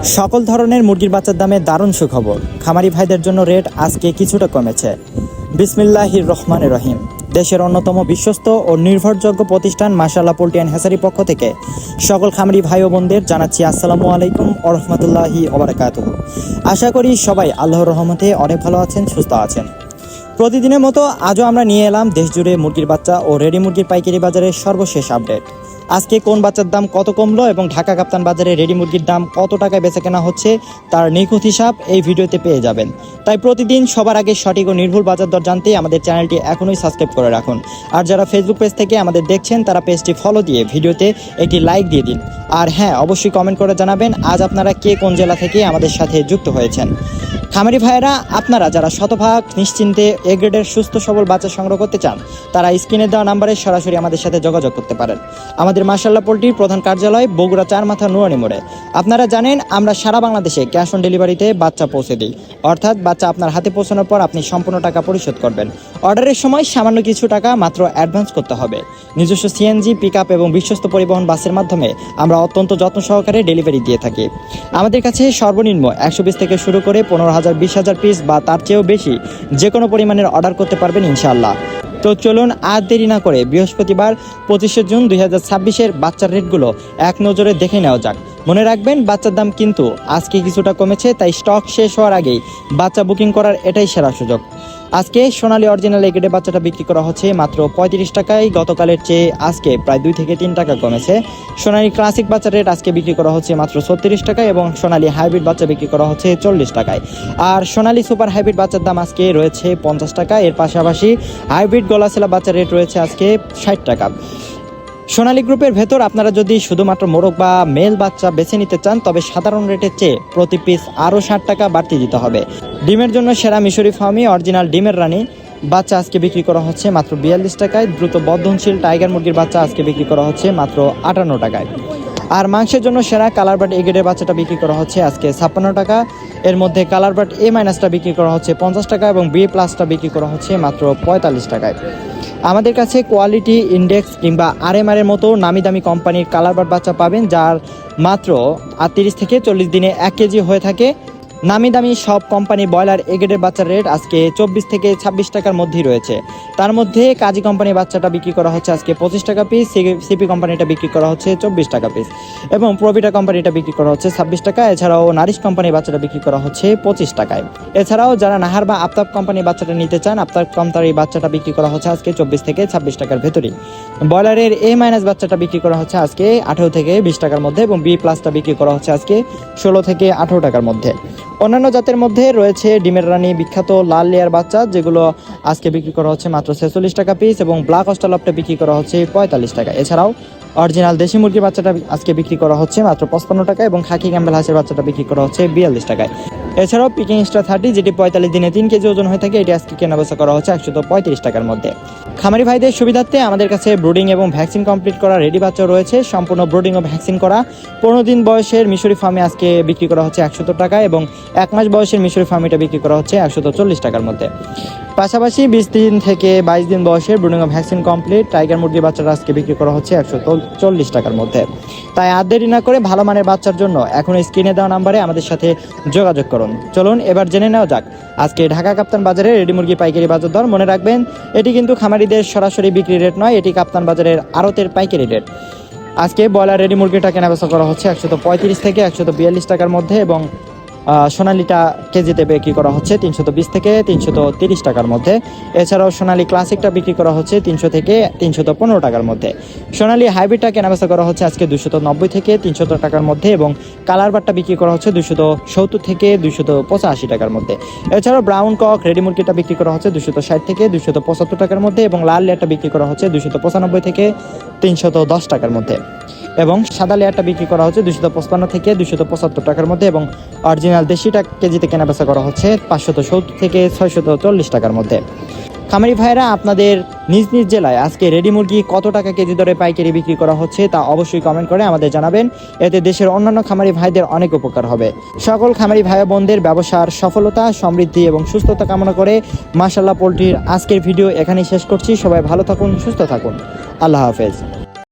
সকল ধরনের মুরগির বাচ্চার দামে দারুণ সুখবর। খামারি ভাইদের জন্য রেট আজকে কিছুটা কমেছে। বিসমিল্লাহির রহমানির রহিম। দেশের অন্যতম বিশ্বস্ত ও নির্ভরযোগ্য প্রতিষ্ঠান মাশাআল্লাহ পোল্ট্রি অ্যান্ড হ্যাচারি পক্ষ থেকে সকল খামারি ভাই ও বোনদের জানাচ্ছি আসসালামু আলাইকুম ওয়া রাহমাতুল্লাহি ওয়া বারাকাতুহু। আশা করি সবাই আল্লাহর রহমতে অনেক ভালো আছেন, সুস্থ আছেন। প্রতিদিনের মতো আজও আমরা নিয়ে এলাম দেশজুড়ে মুরগির বাচ্চা ও রেডি মুরগির পাইকারি বাজারের সর্বশেষ আপডেট। আজকে কোন বাচ্চার দাম কত কমলো এবং ঢাকা কাপ্তান বাজারে রেডি মুরগির দাম কত টাকায় বেচা কেনা হচ্ছে তার নিখুঁত হিসাব এই ভিডিওতে পেয়ে যাবেন। তাই প্রতিদিন সবার আগে সঠিক ও নির্ভুল বাজার দর জানতে আমাদের চ্যানেলটি এখনই সাবস্ক্রাইব করে রাখুন। আর যারা ফেসবুক পেজ থেকে আমাদের দেখছেন তারা পেজটি ফলো দিয়ে ভিডিওতে একটি লাইক দিয়ে দিন। আর হ্যাঁ, অবশ্যই কমেন্ট করে জানাবেন আজ আপনারা কে কোন জেলা থেকে আমাদের সাথে যুক্ত হয়েছেন। খামারি ভাইয়েরা, আপনারা যারা শতভাগ নিশ্চিন্তে এ গ্রেডের সুস্থ সবল বাচ্চা সংগ্রহ করতে চান তারা স্ক্রিনে দেওয়া নাম্বারে সরাসরি আমাদের সাথে যোগাযোগ করতে পারেন। আমাদের মাশাআল্লাহ পোল্ট্রির প্রধান কার্যালয় বগুড়া 4 মাথা নুরানি মোড়ে। আপনারা জানেন আমরা সারা বাংলাদেশে ক্যাশ অন ডেলিভারিতে বাচ্চা পৌঁছে দিই, অর্থাৎ বাচ্চা আপনার হাতে পৌঁছানোর পর আপনি সম্পূর্ণ টাকা পরিশোধ করবেন। অর্ডারের সময় সামান্য কিছু টাকা মাত্র অ্যাডভান্স করতে হবে। নিজস্ব সিএনজি, পিকআপ এবং বিশ্বস্ত পরিবহন বাসের মাধ্যমে আমরা অত্যন্ত যত্ন সহকারে ডেলিভারি দিয়ে থাকি। আমাদের কাছে সর্বনিম্ন 120 থেকে শুরু করে 15,000, 20,000 পিস বা তার চেয়েও বেশি যে কোনো পরিমাণের অর্ডার করতে পারবেন ইনশাআল্লাহ। তো চলুন আর দেরি না করে বৃহস্পতিবার 25শে জুন 2026-এর বাচ্চার রেটগুলো এক নজরে দেখে নেওয়া যাক। মনে রাখবেন বাচ্চার দাম কিন্তু আজকে কিছুটা কমেছে, তাই স্টক শেষ হওয়ার আগেই বাচ্চা বুকিং করার এটাই সেরা সুযোগ। আজকে সোনালী অরিজিনাল এ গ্রেডের বাচ্চাটা বিক্রি করা হচ্ছে মাত্র 35 টাকায়। গতকালের চেয়ে আজকে প্রায় 2 থেকে 3 টাকা কমেছে। সোনালী ক্লাসিক বাচ্চার রেট আজকে বিক্রি করা হচ্ছে মাত্র 36 টাকায় এবং সোনালী হাইব্রিড বাচ্চা বিক্রি করা হচ্ছে 40 টাকায়। আর সোনালী সুপার হাইব্রিড বাচ্চার দাম আজকে রয়েছে 50 টাকা। এর পাশাপাশি হাইব্রিড গলাছেলা বাচ্চার রেট রয়েছে আজকে 60 টাকা। সোনালী গ্রুপের ভেতর আপনারা যদি শুধুমাত্র মোরগ বা মেল বাচ্চা বেছে নিতে চান তবে সাধারণ রেটের চেয়ে প্রতি পিস আরও 60 টাকা বাড়তি দিতে হবে। ডিমের জন্য সেরা মিশরি ফার্মি অরিজিনাল ডিমের রানী বাচ্চা আজকে বিক্রি করা হচ্ছে মাত্র 42 টাকায়। দ্রুত বর্ধনশীল টাইগার মুরগির বাচ্চা আজকে বিক্রি করা হচ্ছে মাত্র 58 টাকায়। আর মাংসের জন্য সেরা কালারবার্ড এ গ্রেডের বাচ্চাটা বিক্রি করা হচ্ছে আজকে 56 টাকা। এর মধ্যে কালারবার্ড এ মাইনাসটা বিক্রি করা হচ্ছে 50 টাকা এবং বি প্লাসটা বিক্রি করা হচ্ছে মাত্র 45 টাকায়। আমাদের কাছে কোয়ালিটি ইন্ডেক্স কিংবা আরএমআর এর মতো নামি দামি কোম্পানির কালারবার্ড বাচ্চা পাবেন, যার মাত্র 30 থেকে 40 দিনে 1 কেজি হয়ে থাকে। নামি দামি সব কোম্পানি ব্রয়লার এ গ্রেডের বাচ্চার রেট আজকে 24 থেকে 26 টাকার মধ্যেই রয়েছে। তার মধ্যে কাজী কোম্পানির বাচ্চাটা বিক্রি করা হচ্ছে আজকে 25 টাকা পিস, সিপি কোম্পানিটা বিক্রি করা হচ্ছে 24 টাকা পিস এবং প্রভিটা কোম্পানিটা বিক্রি করা হচ্ছে 26 টাকা। এছাড়াও নারিশ কোম্পানির বাচ্চাটা বিক্রি করা হচ্ছে 25 টাকায়। এছাড়াও যারা নাহার বা আফতাব কোম্পানির বাচ্চাটা নিতে চান, আফতাব কোম্পানির বাচ্চাটা বিক্রি করা হচ্ছে আজকে 24 থেকে 26 টাকার ভেতরেই। ব্রয়লারের এ মাইনাস বাচ্চাটা বিক্রি করা হচ্ছে আজকে 18 থেকে 20 টাকার মধ্যে এবং বি প্লাসটা বিক্রি করা হচ্ছে আজকে 16 থেকে 18 টাকার মধ্যে। অন্যান্য জাতের মধ্যে রয়েছে ডিমের রানী বিখ্যাত লাল লেয়ার বাচ্চা, যেগুলো আজকে বিক্রি করা হচ্ছে মাত্র 46 টাকা পিস এবং ব্ল্যাক অস্ট্রালপটা বিক্রি করা হচ্ছে 45 টাকা। এছাড়াও অরিজিনাল দেশি মুরগির বাচ্চাটা আজকে বিক্রি করা হচ্ছে মাত্র 55 টাকা এবং খাকি ক্যাম্বেল হাঁসের বাচ্চাটা বিক্রি করা হচ্ছে 42 টাকায়। এছাড়াও পিকিং স্টার 30 যেটি 45 দিনে 3 কেজি ওজন হয়ে থাকে, এটি আজকে কেনাবেচা করা হচ্ছে 135 টাকার মধ্যে। খামারি ভাইদের সুবিধার্থে আমাদের কাছে ব্রুডিং এবং ভ্যাকসিন কমপ্লিট করা রেডি বাচ্চা রয়েছে। সম্পূর্ণ ব্রুডিং ও ভ্যাকসিন করা 15 দিন বয়সের মিশরি ফার্মে আজকে বিক্রি করা হচ্ছে 170 টাকা এবং 1 মাস বয়সের মিশরি ফার্মিটা বিক্রি করা হচ্ছে 140 টাকার মধ্যে। পাশাপাশি 20 দিন থেকে 22 দিন বয়সের ব্রুডিং ও ভ্যাকসিন কমপ্লিট টাইগার মুরগির বাচ্চাটা আজকে বিক্রি করা হচ্ছে 140 টাকার মধ্যে। তাই আর দেরি না করে ভালো মানের বাচ্চার জন্য এখন স্ক্রিনে দেওয়া নাম্বারে আমাদের সাথে যোগাযোগ করুন। চলুন এবার জেনে নেওয়া যাক আজকে ঢাকা কাপ্তান বাজারে রেডি মুরগি পাইকারি বাজার দর। মনে রাখবেন এটি কিন্তু খামারিদের সরাসরি বিক্রি রেট নয়, এটি কাপ্তান বাজারের আড়তের পাইকারি রেট। আজকে ব্রয়লার রেডি মুরগিটা কেনাবেচা করা হচ্ছে 135 থেকে 142 টাকার মধ্যে এবং সোনালিটা কেজিতে বিক্রি করা হচ্ছে 320 থেকে 330 টাকার মধ্যে। এছাড়াও সোনালী ক্লাসিকটা বিক্রি করা হচ্ছে 300 থেকে 315 টাকার মধ্যে। সোনালী হাইব্রিডটা কেনাবেচা করা হচ্ছে আজকে 290 থেকে 300 টাকার মধ্যে এবং কালারবারটা বিক্রি করা হচ্ছে 270 থেকে 285 টাকার মধ্যে। এছাড়াও ব্রাউন কক রেডি মুরগিটা বিক্রি করা হচ্ছে 260 থেকে 275 টাকার মধ্যে এবং লাল লেয়ারটা বিক্রি করা হচ্ছে 295 থেকে 310 টাকার মধ্যে এবং সাদা লেয়ারটা বিক্রি করা হচ্ছে 255 থেকে 275 টাকার মধ্যে এবং অরিজিনাল দেশিটা কেজিতে কেনাবেচা করা হচ্ছে 570 থেকে 640 টাকার মধ্যে। খামারি ভাইরা, আপনাদের নিজ নিজ জেলায় আজকে রেডি মুরগি কত টাকা কেজি দরে পাইকারি বিক্রি করা হচ্ছে তা অবশ্যই কমেন্ট করে আমাদের জানাবেন। এতে দেশের অন্যান্য খামারি ভাইদের অনেক উপকার হবে। সকল খামারি ভাই বোনদের ব্যবসার সফলতা, সমৃদ্ধি এবং সুস্থতা কামনা করে মাশাআল্লাহ পোল্ট্রির আজকের ভিডিও এখানেই শেষ করছি। সবাই ভালো থাকুন, সুস্থ থাকুন। আল্লাহ হাফেজ।